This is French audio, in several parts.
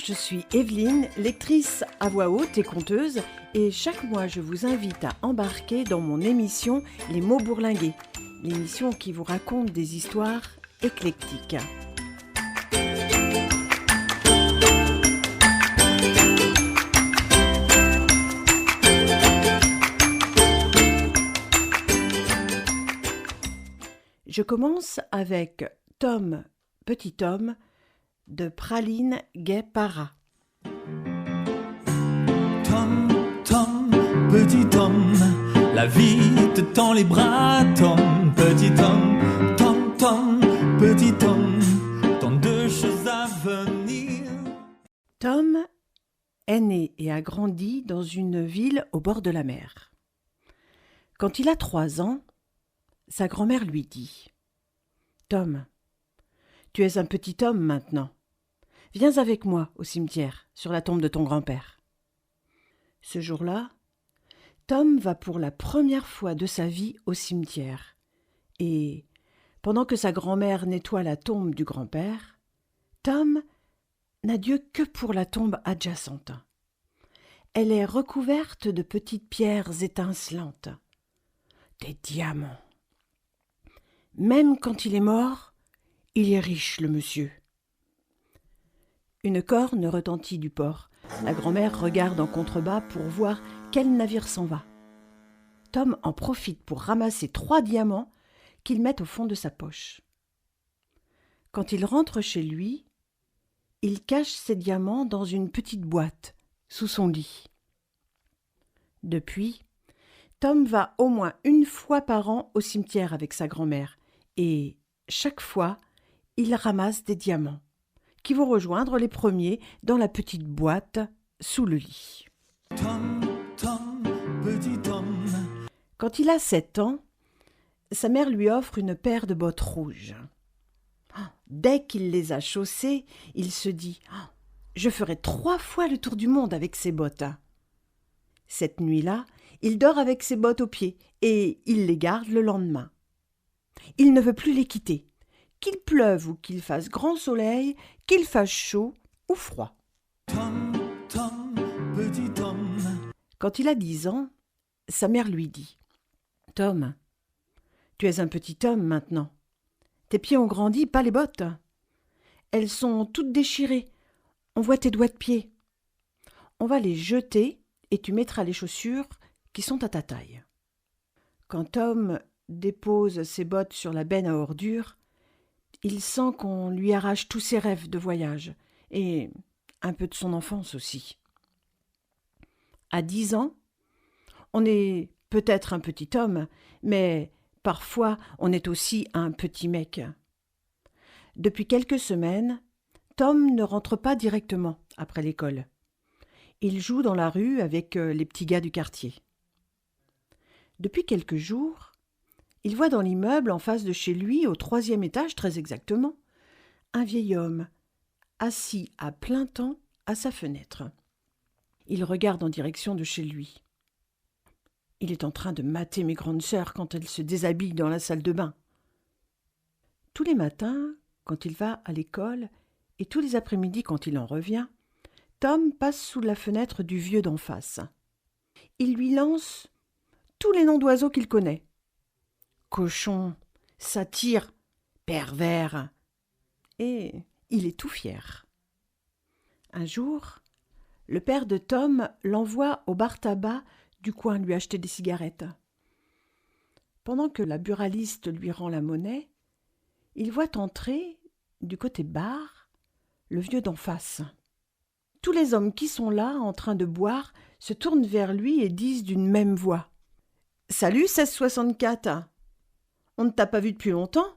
je suis Evelyne, lectrice à voix haute et conteuse, et chaque mois je vous invite à embarquer dans mon émission Les mots bourlingués, l'émission qui vous raconte des histoires éclectiques. Je commence avec Tom, petit Tom, de Praline Gay-Para. Tom, Tom, petit Tom, la vie te tend les bras, Tom, petit Tom, Tom, Tom, petit Tom, tant de choses à venir. Tom est né et a grandi dans une ville au bord de la mer. Quand il a 3 ans, sa grand-mère lui dit « Tom, tu es un petit homme maintenant. Viens avec moi au cimetière, sur la tombe de ton grand-père. » Ce jour-là, Tom va pour la première fois de sa vie au cimetière. Et, pendant que sa grand-mère nettoie la tombe du grand-père, Tom n'a d'yeux que pour la tombe adjacente. Elle est recouverte de petites pierres étincelantes, des diamants. Même quand il est mort, il est riche, le monsieur. Une corne retentit du port. La grand-mère regarde en contrebas pour voir quel navire s'en va. Tom en profite pour ramasser 3 diamants qu'il met au fond de sa poche. Quand il rentre chez lui, il cache ses diamants dans une petite boîte, sous son lit. Depuis, Tom va au moins une fois par an au cimetière avec sa grand-mère et, chaque fois, il ramasse des diamants qui vont rejoindre les premiers dans la petite boîte sous le lit. Tom, Tom, petit Tom. Quand il a 7 ans, sa mère lui offre une paire de bottes rouges. Dès qu'il les a chaussées, il se dit « Je ferai 3 fois le tour du monde avec ces bottes. » Cette nuit-là, il dort avec ses bottes aux pieds et il les garde le lendemain. Il ne veut plus les quitter, qu'il pleuve ou qu'il fasse grand soleil, qu'il fasse chaud ou froid. Tom, Tom, petit Tom. Quand il a 10 ans, sa mère lui dit « Tom, tu es un petit homme maintenant. Tes pieds ont grandi, pas les bottes. Elles sont toutes déchirées. On voit tes doigts de pied. On va les jeter et tu mettras les chaussures qui sont à ta taille. » Quand Tom dépose ses bottes sur la benne à ordures, il sent qu'on lui arrache tous ses rêves de voyage et un peu de son enfance aussi. À 10 ans, on est peut-être un petit homme, mais parfois on est aussi un petit mec. Depuis quelques semaines, Tom ne rentre pas directement après l'école. Il joue dans la rue avec les petits gars du quartier. Depuis quelques jours, il voit dans l'immeuble en face de chez lui, au 3e étage très exactement, un vieil homme assis à plein temps à sa fenêtre. Il regarde en direction de chez lui. Il est en train de mater mes grandes sœurs quand elles se déshabillent dans la salle de bain. Tous les matins, quand il va à l'école, et tous les après-midi quand il en revient, Tom passe sous la fenêtre du vieux d'en face. Il lui lance tous les noms d'oiseaux qu'il connaît. Cochon, satyre, pervers. Et il est tout fier. Un jour, le père de Tom l'envoie au bar-tabac du coin lui acheter des cigarettes. Pendant que la buraliste lui rend la monnaie, il voit entrer, du côté bar, le vieux d'en face. Tous les hommes qui sont là, en train de boire, se tournent vers lui et disent d'une même voix « Salut 1664 ! On ne t'a pas vu depuis longtemps ?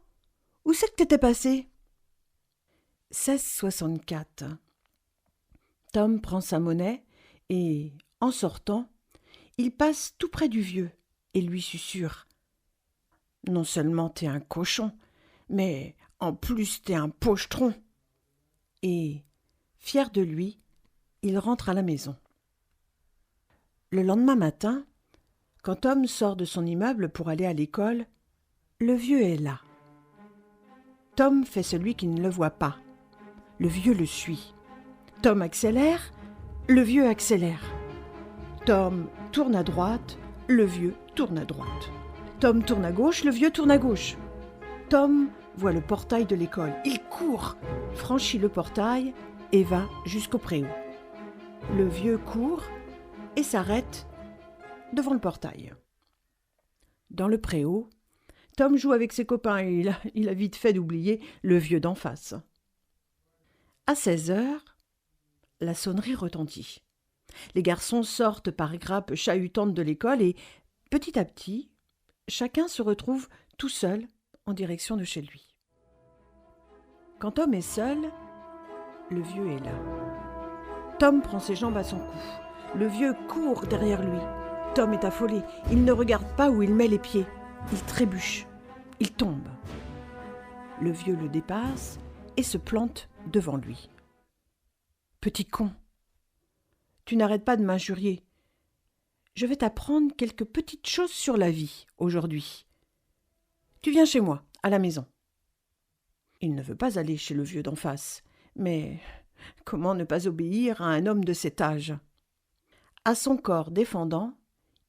Où c'est que t'étais passé ?» 1664. Tom prend sa monnaie et, en sortant, il passe tout près du vieux et lui susurre « Non seulement t'es un cochon, mais en plus t'es un pochetron !» Et, fier de lui, il rentre à la maison. Le lendemain matin, quand Tom sort de son immeuble pour aller à l'école, le vieux est là. Tom fait celui qui ne le voit pas. Le vieux le suit. Tom accélère, le vieux accélère. Tom tourne à droite, le vieux tourne à droite. Tom tourne à gauche, le vieux tourne à gauche. Tom voit le portail de l'école. Il court, franchit le portail et va jusqu'au préau. Le vieux court et s'arrête devant le portail. Dans le préau, Tom joue avec ses copains et il a vite fait d'oublier le vieux d'en face. À 16h, la sonnerie retentit. Les garçons sortent par grappes chahutantes de l'école et, petit à petit, chacun se retrouve tout seul en direction de chez lui. Quand Tom est seul, le vieux est là. Tom prend ses jambes à son cou. Le vieux court derrière lui. Tom est affolé. Il ne regarde pas où il met les pieds. Il trébuche. Il tombe. Le vieux le dépasse et se plante devant lui. « Petit con, tu n'arrêtes pas de m'injurier. Je vais t'apprendre quelques petites choses sur la vie aujourd'hui. Tu viens chez moi, à la maison. » Il ne veut pas aller chez le vieux d'en face, mais comment ne pas obéir à un homme de cet âge ? À son corps défendant,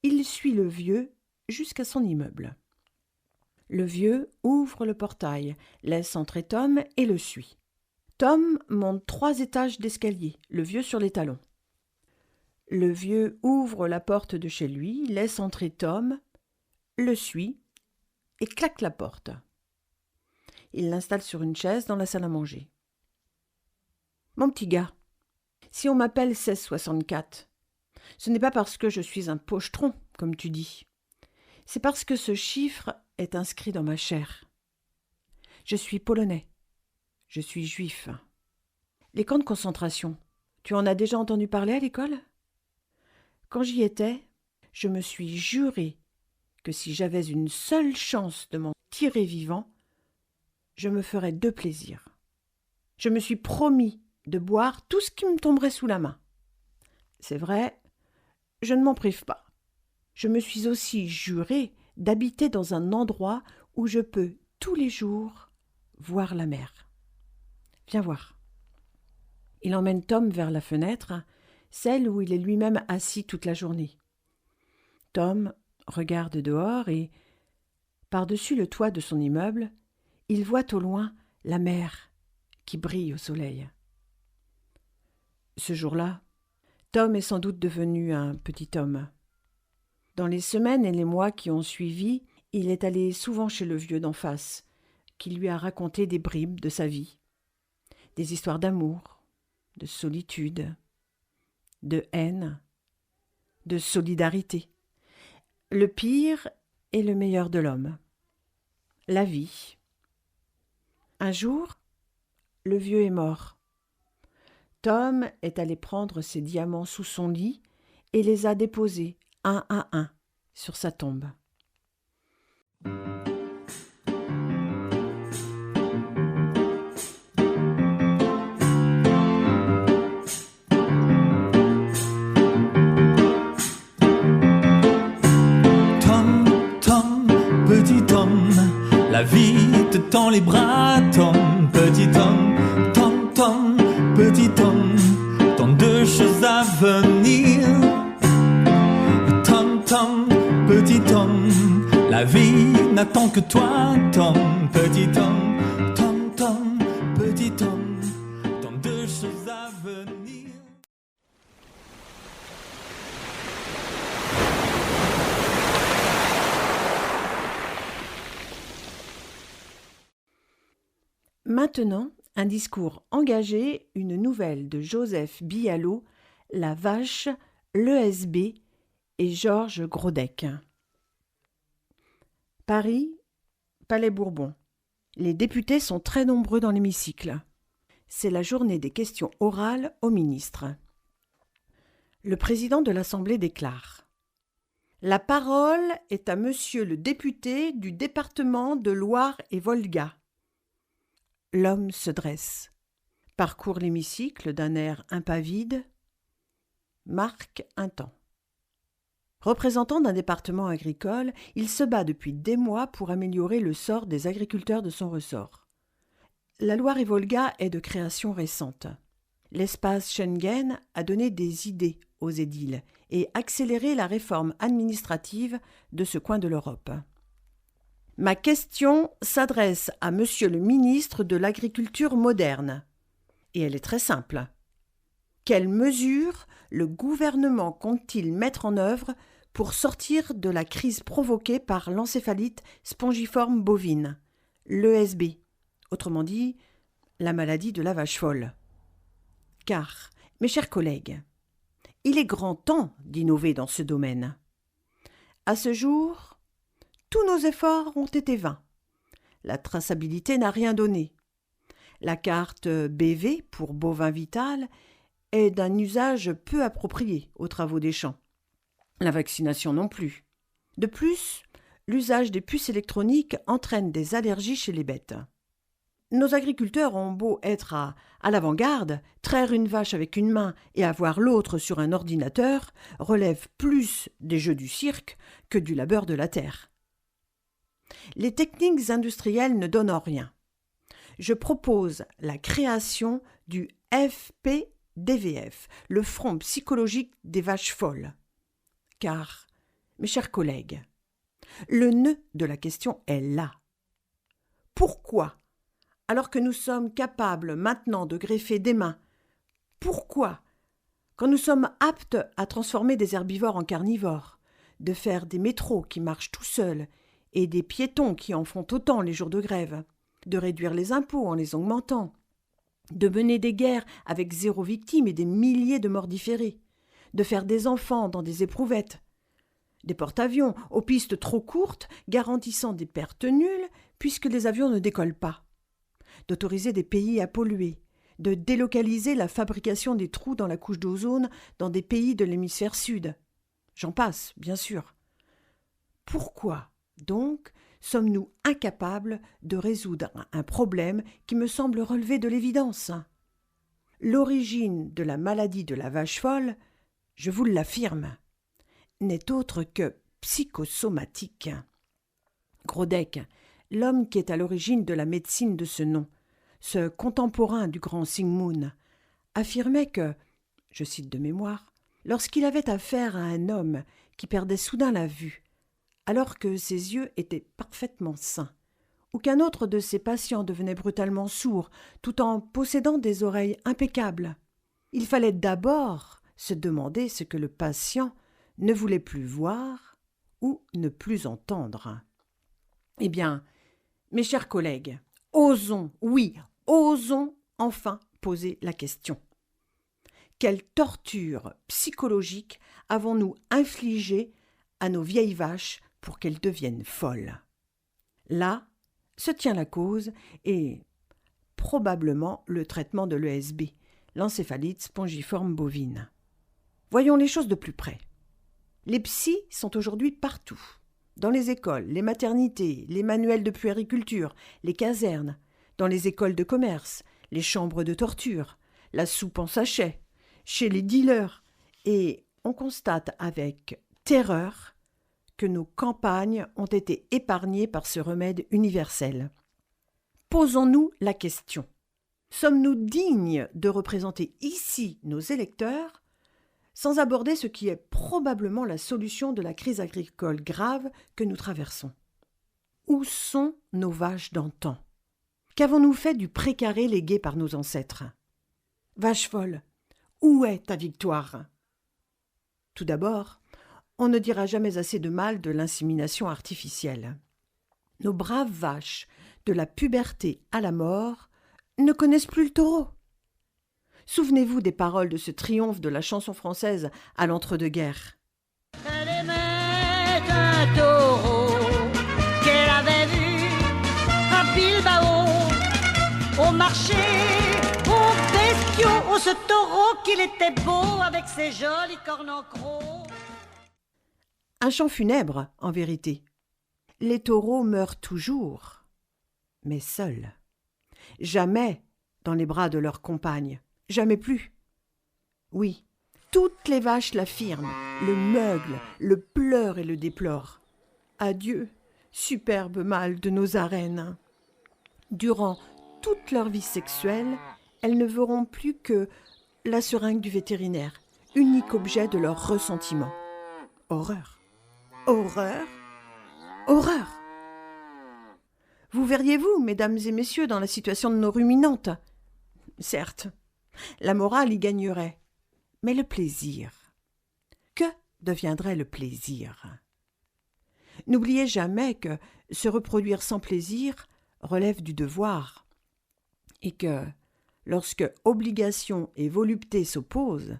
il suit le vieux jusqu'à son immeuble. Le vieux ouvre le portail, laisse entrer Tom et le suit. Tom monte 3 étages d'escalier, le vieux sur les talons. Le vieux ouvre la porte de chez lui, laisse entrer Tom, le suit et claque la porte. Il l'installe sur une chaise dans la salle à manger. « Mon petit gars, si on m'appelle 1664, ce n'est pas parce que je suis un pochetron, comme tu dis. C'est parce que ce chiffre est inscrit dans ma chair. Je suis polonais. Je suis juif. Les camps de concentration, tu en as déjà entendu parler à l'école ? Quand j'y étais, je me suis juré que si j'avais une seule chance de m'en tirer vivant, je me ferais 2 plaisirs. Je me suis promis de boire tout ce qui me tomberait sous la main. C'est vrai, je ne m'en prive pas. Je me suis aussi juré d'habiter dans un endroit où je peux tous les jours voir la mer. Viens voir. » Il emmène Tom vers la fenêtre, celle où il est lui-même assis toute la journée. Tom regarde dehors et, par-dessus le toit de son immeuble, il voit au loin la mer qui brille au soleil. Ce jour-là, Tom est sans doute devenu un petit homme. Dans les semaines et les mois qui ont suivi, il est allé souvent chez le vieux d'en face, qui lui a raconté des bribes de sa vie, des histoires d'amour, de solitude, de haine, de solidarité, le pire et le meilleur de l'homme, la vie. Un jour, le vieux est mort. Tom est allé prendre ses diamants sous son lit et les a déposés un à un sur sa tombe. Petit Tom, la vie te tend les bras, Tom, petit Tom, Tom, Tom, petit Tom, tant de choses à venir. Tom, Tom, petit Tom, la vie n'attend que toi, Tom, petit Tom, Tom, Tom, petit Tom, tant de choses à venir. Maintenant, un discours engagé, une nouvelle de Joseph Bialot, La Vache, l'ESB et Georges Grodec. Paris, Palais Bourbon. Les députés sont très nombreux dans l'hémicycle. C'est la journée des questions orales au ministre. Le président de l'Assemblée déclare : « La parole est à monsieur le député du département de Loire et Volga. » L'homme se dresse, parcourt l'hémicycle d'un air impavide, marque un temps. Représentant d'un département agricole, il se bat depuis des mois pour améliorer le sort des agriculteurs de son ressort. La Loire et Volga est de création récente. L'espace Schengen a donné des idées aux édiles et accéléré la réforme administrative de ce coin de l'Europe. Ma question s'adresse à Monsieur le ministre de l'Agriculture moderne. Et elle est très simple. Quelles mesures le gouvernement compte-t-il mettre en œuvre pour sortir de la crise provoquée par l'encéphalite spongiforme bovine, l'ESB, autrement dit, la maladie de la vache folle? Car, mes chers collègues, il est grand temps d'innover dans ce domaine. À ce jour, tous nos efforts ont été vains. La traçabilité n'a rien donné. La carte BV pour bovin vital est d'un usage peu approprié aux travaux des champs. La vaccination non plus. De plus, l'usage des puces électroniques entraîne des allergies chez les bêtes. Nos agriculteurs ont beau être à l'avant-garde, traire une vache avec une main et avoir l'autre sur un ordinateur relève plus des jeux du cirque que du labeur de la terre. Les techniques industrielles ne donnent rien. Je propose la création du FPDVF, le Front psychologique des vaches folles. Car, mes chers collègues, le nœud de la question est là. Pourquoi, alors que nous sommes capables maintenant de greffer des mains, pourquoi, quand nous sommes aptes à transformer des herbivores en carnivores, de faire des métros qui marchent tout seuls et des piétons qui en font autant les jours de grève, de réduire les impôts en les augmentant, de mener des guerres avec 0 victime et des milliers de morts différés, de faire des enfants dans des éprouvettes, des porte-avions aux pistes trop courtes garantissant des pertes nulles puisque les avions ne décollent pas, d'autoriser des pays à polluer, de délocaliser la fabrication des trous dans la couche d'ozone dans des pays de l'hémisphère sud. J'en passe, bien sûr. Pourquoi, donc, sommes-nous incapables de résoudre un problème qui me semble relever de l'évidence? L'origine de la maladie de la vache folle, je vous l'affirme, n'est autre que psychosomatique. Grodek, l'homme qui est à l'origine de la médecine de ce nom, ce contemporain du grand Sigmund, affirmait que, je cite de mémoire, lorsqu'il avait affaire à un homme qui perdait soudain la vue, alors que ses yeux étaient parfaitement sains, ou qu'un autre de ses patients devenait brutalement sourd tout en possédant des oreilles impeccables, il fallait d'abord se demander ce que le patient ne voulait plus voir ou ne plus entendre. Eh bien, mes chers collègues, osons, oui, osons enfin poser la question. Quelle torture psychologique avons-nous infligée à nos vieilles vaches pour qu'elles deviennent folles? Là se tient la cause et probablement le traitement de l'ESB, l'encéphalite spongiforme bovine. Voyons les choses de plus près. Les psys sont aujourd'hui partout. Dans les écoles, les maternités, les manuels de puériculture, les casernes, dans les écoles de commerce, les chambres de torture, la soupe en sachet, chez les dealers. Et on constate avec terreur que nos campagnes ont été épargnées par ce remède universel. Posons-nous la question. Sommes-nous dignes de représenter ici nos électeurs sans aborder ce qui est probablement la solution de la crise agricole grave que nous traversons? Où sont nos vaches d'antan? Qu'avons-nous fait du précaré légué par nos ancêtres? Vache folle, où est ta victoire? Tout d'abord, on ne dira jamais assez de mal de l'insémination artificielle. Nos braves vaches, de la puberté à la mort, ne connaissent plus le taureau. Souvenez-vous des paroles de ce triomphe de la chanson française à l'entre-deux-guerres. Elle aimait un taureau qu'elle avait vu à Bilbao, au marché, aux bestiaux, oh ce taureau qu'il était beau avec ses jolis cornes en croc. Un chant funèbre, en vérité. Les taureaux meurent toujours, mais seuls. Jamais dans les bras de leurs compagnes. Jamais plus. Oui, toutes les vaches l'affirment, le meuglent, le pleurent et le déplorent. Adieu, superbe mâle de nos arènes. Durant toute leur vie sexuelle, elles ne verront plus que la seringue du vétérinaire, unique objet de leur ressentiment. Horreur. Horreur. Horreur. Vous verriez-vous, mesdames et messieurs, dans la situation de nos ruminantes? Certes, la morale y gagnerait. Mais le plaisir. Que deviendrait le plaisir? N'oubliez jamais que se reproduire sans plaisir relève du devoir, et que, lorsque obligation et volupté s'opposent,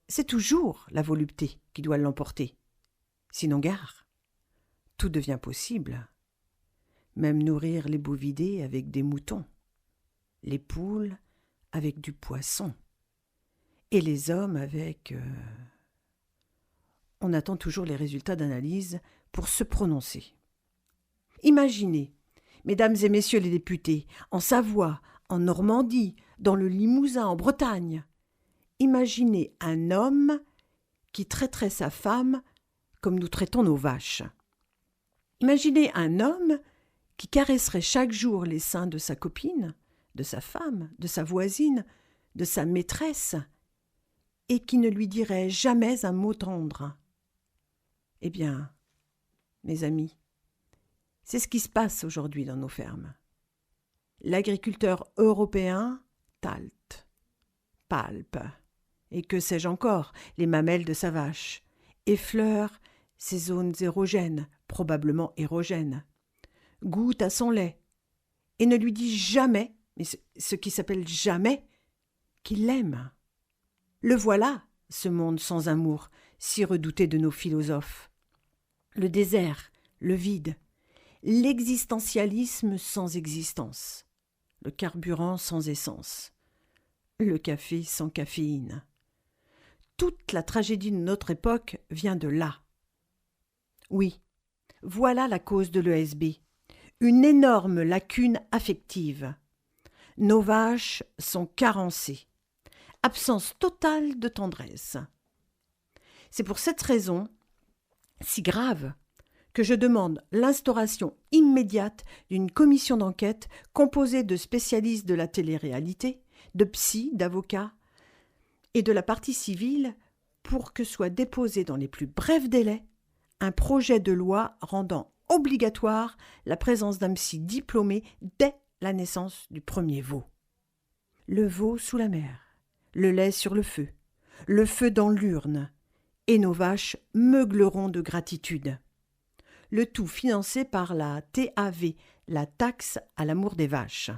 c'est toujours la volupté qui doit l'emporter. Sinon gare, tout devient possible. Même nourrir les bovidés avec des moutons, les poules avec du poisson, et les hommes avec... On attend toujours les résultats d'analyse pour se prononcer. Imaginez, mesdames et messieurs les députés, en Savoie, en Normandie, dans le Limousin, en Bretagne, imaginez un homme qui traiterait sa femme comme nous traitons nos vaches. Imaginez un homme qui caresserait chaque jour les seins de sa copine, de sa femme, de sa voisine, de sa maîtresse, et qui ne lui dirait jamais un mot tendre. Eh bien, mes amis, c'est ce qui se passe aujourd'hui dans nos fermes. L'agriculteur européen talte, palpe, et que sais-je encore, les mamelles de sa vache, effleure ses zones érogènes, probablement érogènes, goûte à son lait, et ne lui dit jamais, mais ce qui s'appelle jamais, qu'il l'aime. Le voilà, ce monde sans amour, si redouté de nos philosophes. Le désert, le vide, l'existentialisme sans existence, le carburant sans essence, le café sans caféine. Toute la tragédie de notre époque vient de là. Oui, voilà la cause de l'ESB, une énorme lacune affective. Nos vaches sont carencées, absence totale de tendresse. C'est pour cette raison, si grave, que je demande l'instauration immédiate d'une commission d'enquête composée de spécialistes de la télé-réalité, de psys, d'avocats et de la partie civile pour que soit déposé dans les plus brefs délais un projet de loi rendant obligatoire la présence d'un psy diplômé dès la naissance du premier veau. Le veau sous la mer, le lait sur le feu dans l'urne, et nos vaches meugleront de gratitude. Le tout financé par la TAV, la taxe à l'amour des vaches.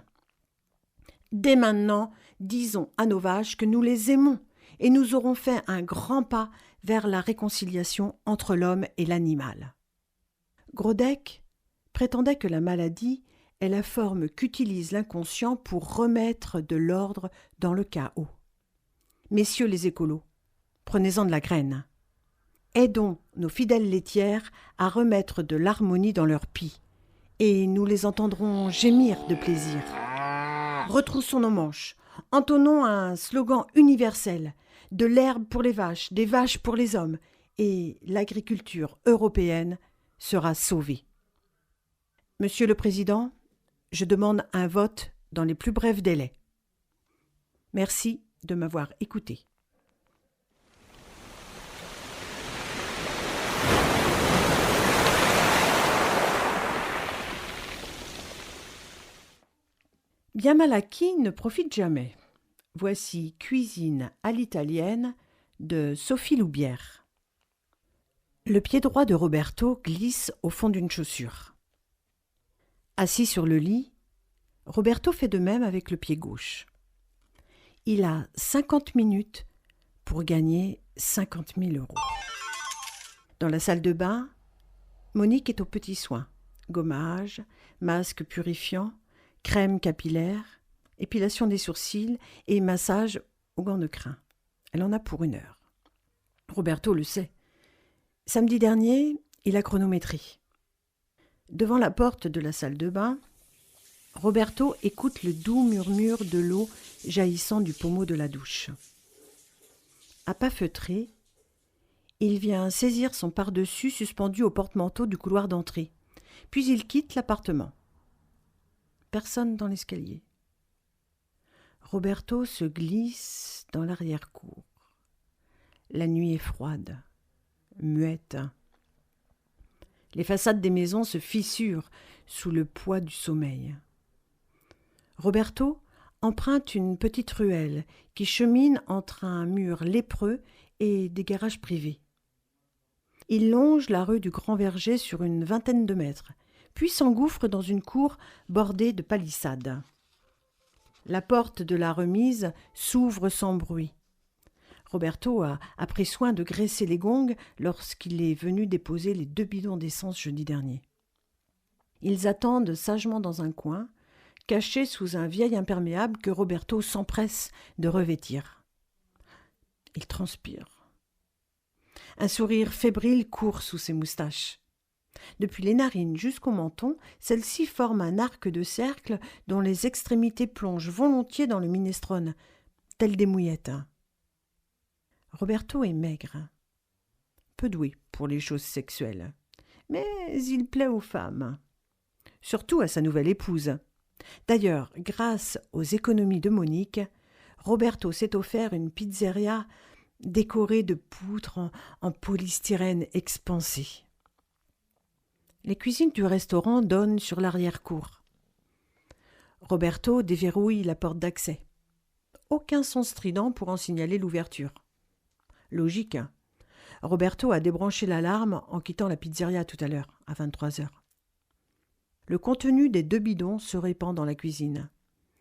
Dès maintenant, disons à nos vaches que nous les aimons et nous aurons fait un grand pas vers la réconciliation entre l'homme et l'animal. Grodec prétendait que la maladie est la forme qu'utilise l'inconscient pour remettre de l'ordre dans le chaos. Messieurs les écolos, prenez-en de la graine. Aidons nos fidèles laitières à remettre de l'harmonie dans leur pie, et nous les entendrons gémir de plaisir. Retroussons nos manches, entonnons un slogan universel, de l'herbe pour les vaches, des vaches pour les hommes, et l'agriculture européenne sera sauvée. Monsieur le Président, je demande un vote dans les plus brefs délais. Merci de m'avoir écouté. Bien mal acquis ne profite jamais. Voici Cuisine à l'italienne de Sophie Loubière. Le pied droit de Roberto glisse au fond d'une chaussure. Assis sur le lit, Roberto fait de même avec le pied gauche. Il a 50 minutes pour gagner 50 000 €. Dans la salle de bain, Monique est aux petits soins. Gommage, masque purifiant, crème capillaire, épilation des sourcils et massage aux gants de crin. Elle en a pour 1 heure. Roberto le sait. Samedi dernier, il a chronométré. Devant la porte de la salle de bain, Roberto écoute le doux murmure de l'eau jaillissant du pommeau de la douche. À pas feutrés, il vient saisir son pardessus suspendu au porte-manteau du couloir d'entrée. Puis il quitte l'appartement. Personne dans l'escalier. Roberto se glisse dans l'arrière-cour. La nuit est froide, muette. Les façades des maisons se fissurent sous le poids du sommeil. Roberto emprunte une petite ruelle qui chemine entre un mur lépreux et des garages privés. Il longe la rue du Grand Verger sur une vingtaine de mètres, puis s'engouffre dans une cour bordée de palissades. La porte de la remise s'ouvre sans bruit. Roberto a pris soin de graisser les gongs lorsqu'il est venu déposer les 2 bidons d'essence jeudi dernier. Ils attendent sagement dans un coin, cachés sous un vieil imperméable que Roberto s'empresse de revêtir. Il transpire. Un sourire fébrile court sous ses moustaches. Depuis les narines jusqu'au menton, celles-ci forment un arc de cercle dont les extrémités plongent volontiers dans le minestrone, telles des mouillettes. Roberto est maigre, peu doué pour les choses sexuelles, mais il plaît aux femmes, surtout à sa nouvelle épouse. D'ailleurs, grâce aux économies de Monique, Roberto s'est offert une pizzeria décorée de poutres en polystyrène expansé. Les cuisines du restaurant donnent sur l'arrière-cour. Roberto déverrouille la porte d'accès. Aucun son strident pour en signaler l'ouverture. Logique. Roberto a débranché l'alarme en quittant la pizzeria tout à l'heure, à 23h. Le contenu des 2 bidons se répand dans la cuisine.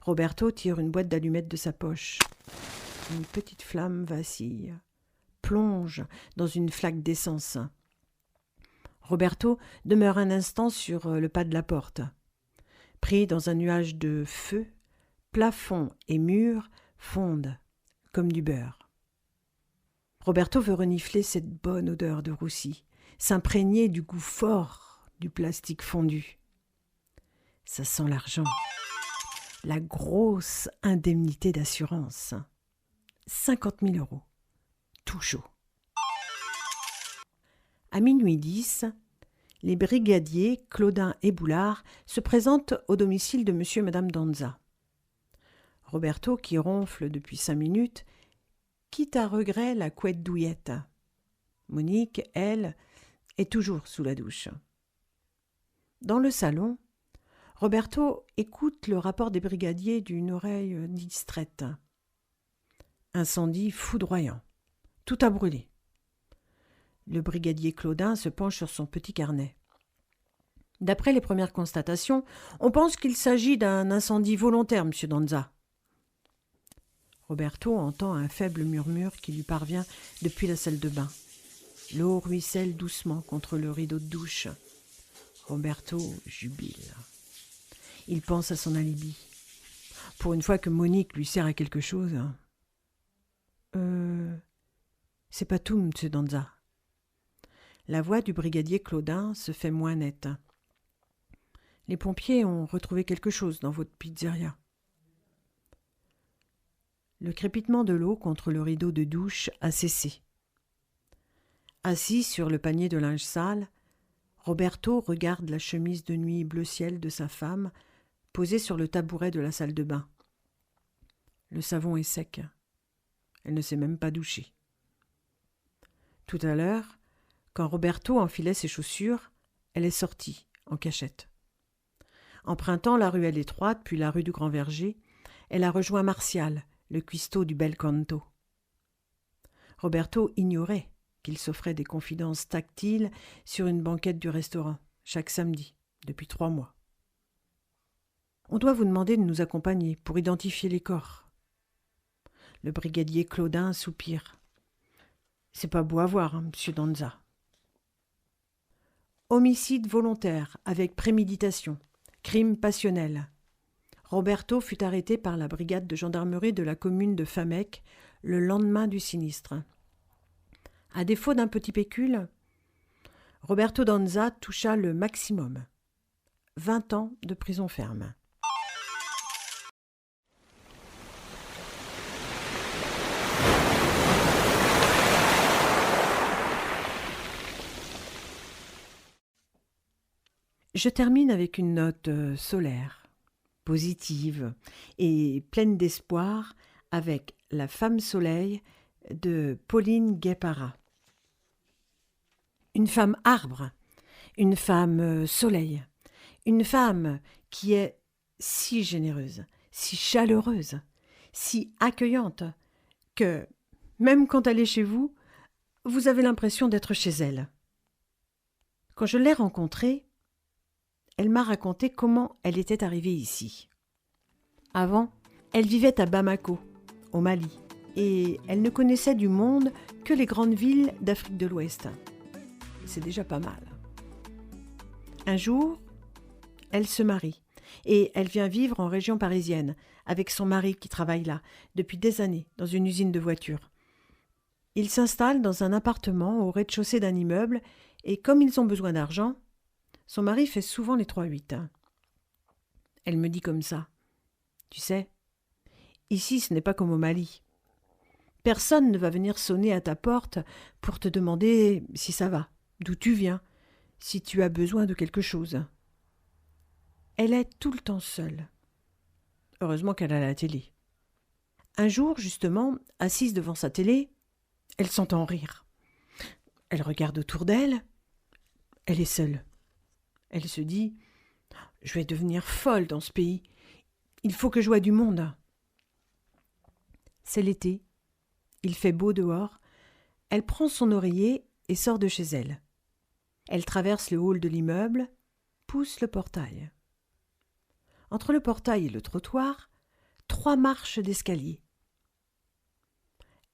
Roberto tire une boîte d'allumettes de sa poche. Une petite flamme vacille, plonge dans une flaque d'essence. Roberto demeure un instant sur le pas de la porte. Pris dans un nuage de feu, plafond et murs fondent comme du beurre. Roberto veut renifler cette bonne odeur de roussi, s'imprégner du goût fort du plastique fondu. Ça sent l'argent, la grosse indemnité d'assurance. 50 000 €, tout chaud. À minuit 10, les brigadiers Claudin et Boulard se présentent au domicile de monsieur et madame Danza. Roberto, qui ronfle depuis 5 minutes, quitte à regret la couette douillette. Monique, elle, est toujours sous la douche. Dans le salon, Roberto écoute le rapport des brigadiers d'une oreille distraite. Incendie foudroyant. Tout a brûlé. Le brigadier Claudin se penche sur son petit carnet. D'après les premières constatations, on pense qu'il s'agit d'un incendie volontaire, monsieur Danza. Roberto entend un faible murmure qui lui parvient depuis la salle de bain. L'eau ruisselle doucement contre le rideau de douche. Roberto jubile. Il pense à son alibi. Pour une fois que Monique lui sert à quelque chose. C'est pas tout, monsieur Danza. La voix du brigadier Claudin se fait moins nette. Les pompiers ont retrouvé quelque chose dans votre pizzeria. Le crépitement de l'eau contre le rideau de douche a cessé. Assis sur le panier de linge sale, Roberto regarde la chemise de nuit bleu ciel de sa femme posée sur le tabouret de la salle de bain. Le savon est sec. Elle ne s'est même pas douchée. Tout à l'heure, quand Roberto enfilait ses chaussures, elle est sortie, en cachette. Empruntant la ruelle étroite, puis la rue du Grand Verger, elle a rejoint Martial, le cuistot du Bel Canto. Roberto ignorait qu'il s'offrait des confidences tactiles sur une banquette du restaurant, chaque samedi, depuis 3 mois. On doit vous demander de nous accompagner pour identifier les corps. Le brigadier Claudin soupire. C'est pas beau à voir, hein, monsieur Danza. Homicide volontaire avec préméditation, crime passionnel. Roberto fut arrêté par la brigade de gendarmerie de la commune de Famec le lendemain du sinistre. À défaut d'un petit pécule, Roberto Danza toucha le maximum. 20 ans de prison ferme. Je termine avec une note solaire. positive et pleine d'espoir avec La femme soleil de Pauline Guépara. Une femme arbre, une femme soleil, une femme qui est si généreuse, si chaleureuse, si accueillante que, même quand elle est chez vous, vous avez l'impression d'être chez elle. Quand je l'ai rencontrée, elle m'a raconté comment elle était arrivée ici. Avant, elle vivait à Bamako, au Mali, et elle ne connaissait du monde que les grandes villes d'Afrique de l'Ouest. C'est déjà pas mal. Un jour, elle se marie et elle vient vivre en région parisienne avec son mari qui travaille là depuis des années dans une usine de voitures. Ils s'installent dans un appartement au rez-de-chaussée d'un immeuble et comme ils ont besoin d'argent, son mari fait souvent les 3-8. Elle me dit comme ça. Tu sais, ici ce n'est pas comme au Mali. Personne ne va venir sonner à ta porte pour te demander si ça va, d'où tu viens, si tu as besoin de quelque chose. Elle est tout le temps seule. Heureusement qu'elle a la télé. Un jour, justement, assise devant sa télé, elle s'entend rire. Elle regarde autour d'elle. Elle est seule. Elle se dit « Je vais devenir folle dans ce pays. Il faut que je voie du monde. » C'est l'été. Il fait beau dehors. Elle prend son oreiller et sort de chez elle. Elle traverse le hall de l'immeuble, pousse le portail. Entre le portail et le trottoir, 3 marches d'escalier.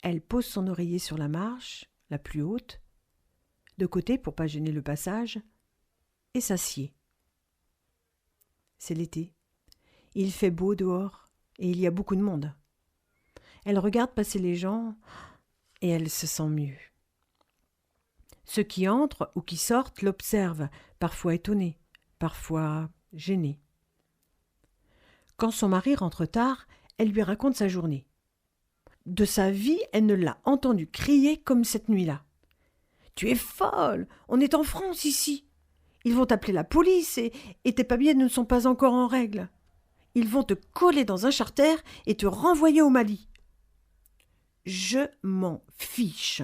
Elle pose son oreiller sur la marche, la plus haute, de côté pour pas gêner le passage, et s'assied. C'est l'été. Il fait beau dehors et il y a beaucoup de monde. Elle regarde passer les gens et elle se sent mieux. Ceux qui entrent ou qui sortent l'observent, parfois étonnés, parfois gênés. Quand son mari rentre tard, elle lui raconte sa journée. De sa vie, elle ne l'a entendu crier comme cette nuit-là. « Tu es folle! On est en France ici! Ils vont appeler la police et tes papiers ne sont pas encore en règle. Ils vont te coller dans un charter et te renvoyer au Mali. » Je m'en fiche.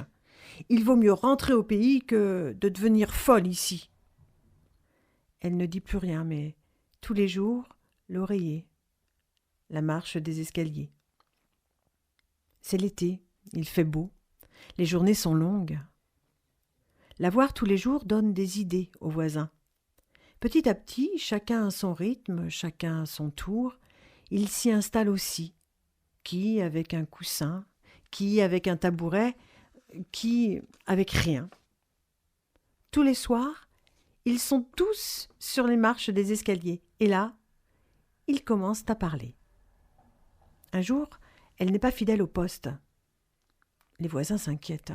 Il vaut mieux rentrer au pays que de devenir folle ici. Elle ne dit plus rien, mais tous les jours, l'oreiller, la marche des escaliers. C'est l'été, il fait beau, les journées sont longues. La voir tous les jours donne des idées aux voisins. Petit à petit, chacun à son rythme, chacun à son tour, il s'y installe aussi, qui avec un coussin, qui avec un tabouret, qui avec rien. Tous les soirs, ils sont tous sur les marches des escaliers, et là, ils commencent à parler. Un jour, elle n'est pas fidèle au poste. Les voisins s'inquiètent.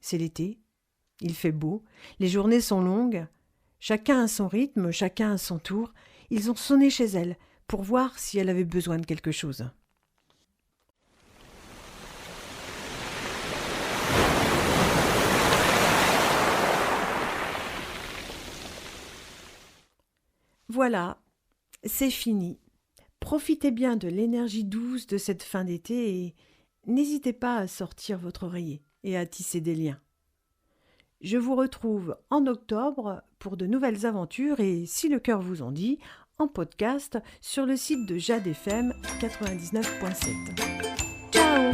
C'est l'été, il fait beau, les journées sont longues, chacun à son rythme, chacun à son tour. Ils ont sonné chez elle pour voir si elle avait besoin de quelque chose. Voilà, c'est fini. Profitez bien de l'énergie douce de cette fin d'été et n'hésitez pas à sortir votre oreiller et à tisser des liens. Je vous retrouve en octobre pour de nouvelles aventures et, si le cœur vous en dit, en podcast sur le site de Jade FM 99.7. Ciao!